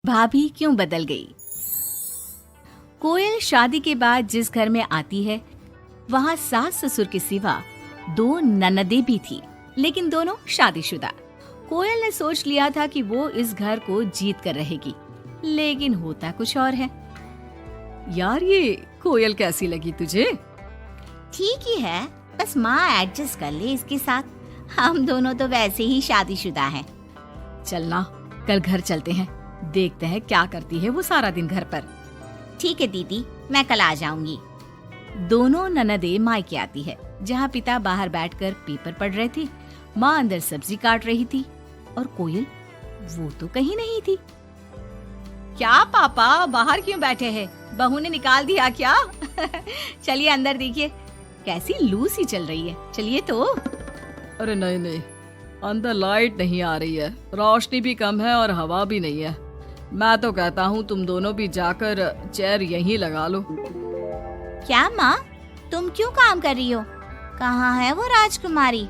भाभी क्यों बदल गई। कोयल शादी के बाद जिस घर में आती है वहाँ सास ससुर के सिवा 2 ननदें भी थी, लेकिन दोनों शादीशुदा। कोयल ने सोच लिया था कि वो इस घर को जीत कर रहेगी, लेकिन होता कुछ और है। यार ये कोयल कैसी लगी तुझे? ठीक ही है, बस माँ एडजस्ट कर ले इसके साथ। हम दोनों तो वैसे ही शादीशुदा हैं। चलना कल घर चलते हैं, देखते हैं क्या करती है वो सारा दिन घर पर। ठीक है दीदी, मैं कल आ जाऊंगी। दोनों ननदें मायके आती है, जहाँ पिता बाहर बैठकर पेपर पढ़ रहे थे, माँ अंदर सब्जी काट रही थी और कोयल वो तो कहीं नहीं थी। क्या पापा बाहर क्यों बैठे हैं? बहू ने निकाल दिया क्या? चलिए अंदर देखिए, कैसी लू सी चल रही है। चलिए तो। अरे नहीं नहीं, अंदर लाइट नहीं आ रही है, रोशनी भी कम है और हवा भी नहीं है। मैं तो कहता हूँ तुम दोनों भी जाकर चेयर यहीं लगा लो। क्या माँ, तुम क्यों काम कर रही हो? कहाँ है वो राजकुमारी?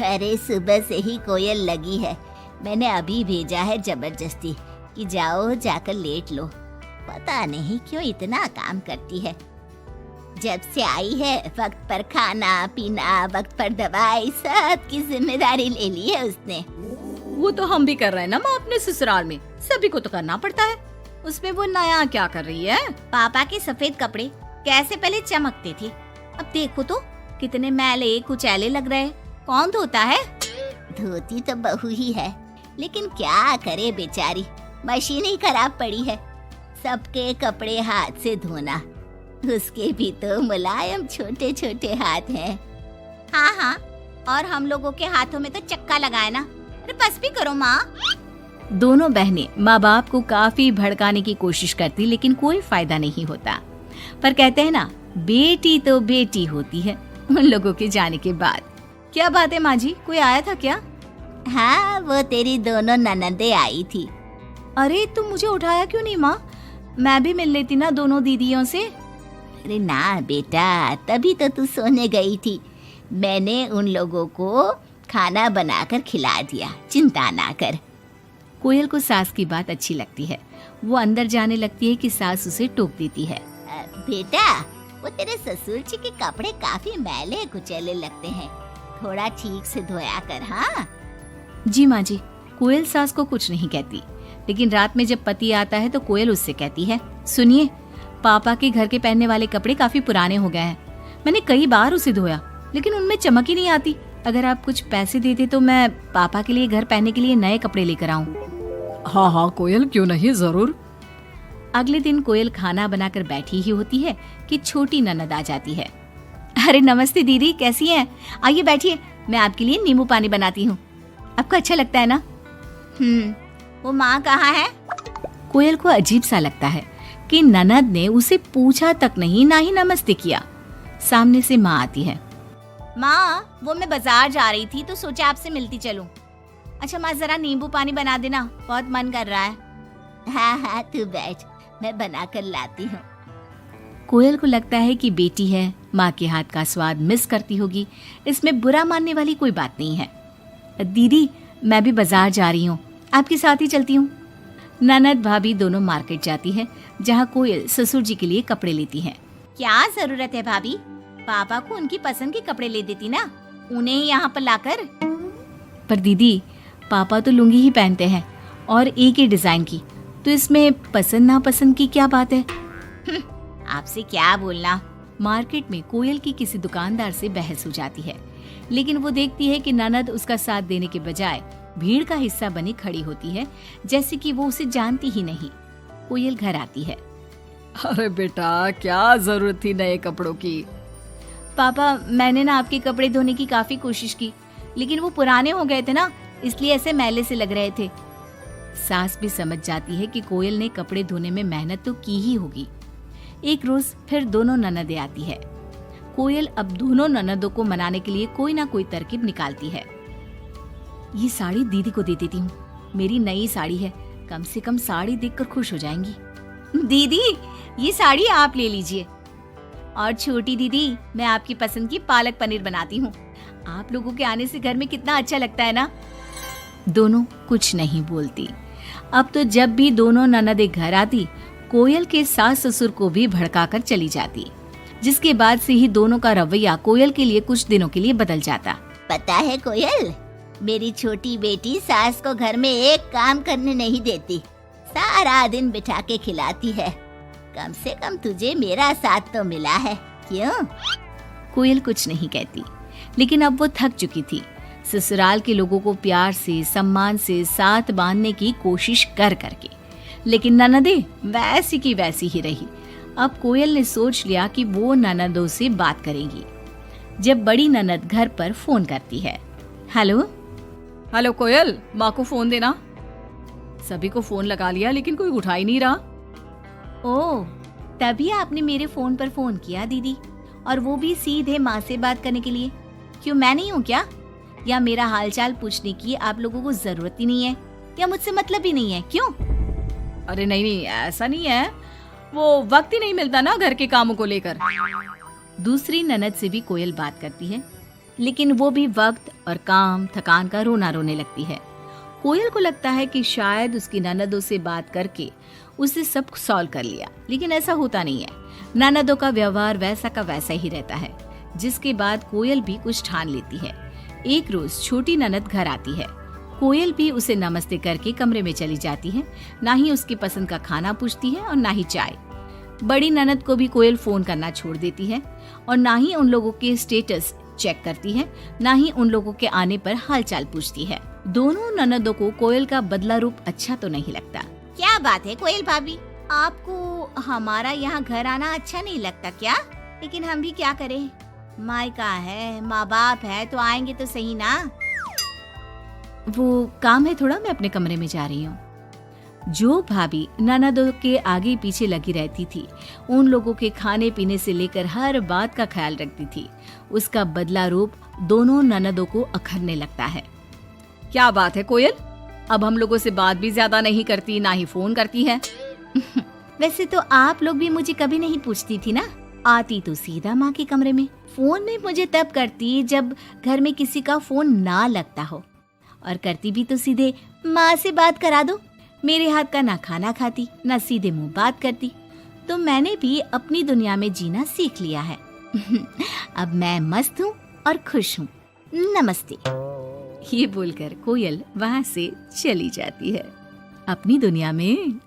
अरे सुबह से ही कोयल लगी है, मैंने अभी भेजा है जबरदस्ती कि जाओ जाकर लेट लो। पता नहीं क्यों इतना काम करती है। जब से आई है वक्त पर खाना पीना, वक्त पर दवाई, सब की जिम्मेदारी ले ली है उसने। वो तो हम भी कर रहे हैं ना माँ, अपने ससुराल में सभी को तो करना पड़ता है। उसमें वो नया क्या कर रही है? पापा के सफेद कपड़े कैसे पहले चमकते थे, अब देखो तो कितने मैले कुचैले लग रहे। कौन धोता है? धोती तो बहू ही है, लेकिन क्या करे बेचारी, मशीन ही खराब पड़ी है। सबके कपड़े हाथ से धोना, उसके भी तो मुलायम छोटे छोटे हाथ हैं। हाँ हाँ, और हम लोगों के हाथों में तो चक्का लगाए ना। अरे बस भी करो माँ। दोनों बहनें माँ बाप को काफी भड़काने की कोशिश करती, लेकिन कोई फायदा नहीं होता। पर कहते हैं ना, बेटी तो बेटी होती है उन लोगों के जाने के बाद। क्या बात है माँ जी, कोई आया था क्या? हाँ, वो तेरी दोनों ननदें आई थी। अरे तुम मुझे उठाया क्यों नहीं माँ? मैं भी मिल लेती ना दोनों दीदियों से। अरे ना बेटा, तभी तो तू सोने गई थी। मैंने उन लोगों को खाना बनाकर खिला दिया, चिंता ना कर। कोयल को सास की बात अच्छी लगती है, वो अंदर जाने लगती है कि सास उसे टोक देती है। बेटा, वो तेरे ससुर जी के कपड़े काफी मैले कुचैले लगते हैं, थोड़ा ठीक से धोया कर। हाँ जी माँ जी। कोयल सास को कुछ नहीं कहती, लेकिन रात में जब पति आता है तो कोयल उससे कहती है, सुनिए, पापा के घर के पहनने वाले कपड़े काफी पुराने हो गए हैं। मैंने कई बार उसे धोया, लेकिन उनमें चमक ही नहीं आती। अगर आप कुछ पैसे देते तो मैं पापा के लिए घर पहनने के लिए नए कपड़े लेकर आऊं। हाँ हाँ कोयल, क्यों नहीं, जरूर। अगले दिन कोयल खाना बनाकर बैठी ही होती है कि छोटी ननद आ जाती है। अरे नमस्ते दीदी, कैसी हैं? आइए बैठिए, मैं आपके लिए नींबू पानी बनाती हूँ। आपको अच्छा लगता है ना? वो माँ कहाँ है? कोयल को अजीब सा लगता है कि ननद ने उसे पूछा तक नहीं, ना ही नमस्ते किया। सामने से माँ आती है। माँ, वो मैं बाजार जा रही थी तो सोचा आपसे मिलती चलूं। अच्छा माँ, जरा नींबू पानी बना देना, बहुत मन कर रहा है। हाँ हाँ, तू बैठ, मैं बना कर लाती हूँ। कोयल को लगता है कि बेटी है, माँ के हाथ का स्वाद मिस करती होगी। इसमें बुरा मानने वाली कोई बात नहीं है। दीदी, मैं भी बाजार जा रही हूँ, आपके साथ ही चलती हूँ। ननद भाभी दोनों मार्केट जाती है, जहाँ कोयल ससुर जी के लिए कपड़े लेती है। क्या जरूरत है भाभी, पापा को उनकी पसंद के कपड़े ले देती ना, उन्हें ही यहाँ पर लाकर। पर दीदी, पापा तो लुंगी ही पहनते हैं और एक ही डिजाइन की, तो इसमें पसंद नापसंद की क्या बात है? आपसे क्या बोलना। मार्केट में कोयल की किसी दुकानदार से बहस हो जाती है, लेकिन वो देखती है कि ननद उसका साथ देने के बजाय भीड़ का हिस्सा बनी खड़ी होती है, जैसे कि वो उसे जानती ही नहीं। कोयल घर आती है। अरे बेटा, क्या जरूरत थी नए कपड़ों की? पापा, मैंने ना आपके कपड़े धोने की काफी कोशिश की, लेकिन वो पुराने हो गए थे ना, इसलिए ऐसे मैले से लग रहे थे। सास भी समझ जाती है कि कोयल ने कपड़े धोने में मेहनत तो की ही होगी। एक रोज फिर दोनों ननदें आती है। कोयल अब दोनों ननदों को मनाने के लिए कोई ना कोई तरकीब निकालती है। ये साड़ी दीदी को दे देती हूँ, मेरी नई साड़ी है, कम से कम साड़ी देखकर खुश हो जाएंगी। दीदी, ये साड़ी आप ले लीजिए। और छोटी दीदी, मैं आपकी पसंद की पालक पनीर बनाती हूँ, आप लोगों के आने से घर में कितना अच्छा लगता है ना। दोनों कुछ नहीं बोलती। अब तो जब भी दोनों ननदें घर आती, कोयल के सास ससुर को भी भड़काकर चली जाती, जिसके बाद से ही दोनों का रवैया कोयल के लिए कुछ दिनों के लिए बदल जाता। पता है कोयल, मेरी छोटी बेटी सास को घर में एक काम करने नहीं देती, सारा दिन बिठा के खिलाती है। कम से कम तुझे मेरा साथ तो मिला है, क्यों? कोयल कुछ नहीं कहती, लेकिन अब वो थक चुकी थी। ससुराल के लोगों को प्यार से सम्मान से साथ बांधने की कोशिश कर करके, लेकिन ननदें वैसी की वैसी ही रही। अब कोयल ने सोच लिया कि वो ननदों से बात करेगी। जब बड़ी ननद घर पर फोन करती है, हेलो हेलो कोयल, माँ को फोन देना। सभी को फोन लगा लिया लेकिन कोई उठा ही नहीं रहा। ओह, तभी आपने मेरे फोन पर फोन किया दीदी, और वो भी सीधे माँ से बात करने के लिए। क्यों, मैं नहीं हूँ क्या? या मेरा हालचाल पूछने की आप लोगों को जरूरत ही नहीं है, या मुझसे मतलब ही नहीं है? क्यों? अरे नहीं नहीं, ऐसा नहीं है, वो वक्त ही नहीं मिलता ना घर के कामों को लेकर। दूसरी ननद से भी कोयल बात करती है, लेकिन वो भी वक्त और काम थकान का रोना रोने लगती है। कोयल को लगता है कि शायद उसकी ननदों से बात करके उसे सब सॉल्व कर लिया, लेकिन ऐसा होता नहीं है। ननदों का व्यवहार वैसा का वैसा ही रहता है, जिसके बाद कोयल भी कुछ ठान लेती है। एक रोज छोटी ननद घर आती है। कोयल भी उसे नमस्ते करके कमरे में चली जाती है। ना ही उसकी पसंद का खाना पूछती है और ना ही चाय। बड़ी ननद को भी कोयल फोन करना छोड़ देती है, और ना ही उन लोगों के स्टेटस चेक करती है, ना ही उन लोगों के आने पर हालचाल पूछती है। दोनों ननदों को कोयल का बदला रूप अच्छा तो नहीं लगता। क्या बात है कोयल भाभी, आपको हमारा यहाँ घर आना अच्छा नहीं लगता क्या? लेकिन हम भी क्या करें, मायका है, माँ बाप है, तो आएंगे तो सही ना। वो काम है थोड़ा, मैं अपने कमरे में जा रही हूँ। जो भाभी ननदों के आगे पीछे लगी रहती थी, उन लोगों के खाने पीने से लेकर हर बात का ख्याल रखती थी, उसका बदला रूप दोनों ननदों को अखरने लगता है। क्या बात है कोयल, अब हम लोगों से बात भी ज्यादा नहीं करती, ना ही फोन करती है। वैसे तो आप लोग भी मुझे कभी नहीं पूछती थी ना, आती तो सीधा माँ के कमरे में। फोन में मुझे तब करती जब घर में किसी का फोन ना लगता हो, और करती भी तो सीधे माँ से बात करा दो। मेरे हाथ का ना खाना खाती, ना सीधे मुंह बात करती। तो मैंने भी अपनी दुनिया में जीना सीख लिया है। अब मैं मस्त हूँ और खुश हूँ। नमस्ते। ये बोलकर कोयल वहां से चली जाती है अपनी दुनिया में।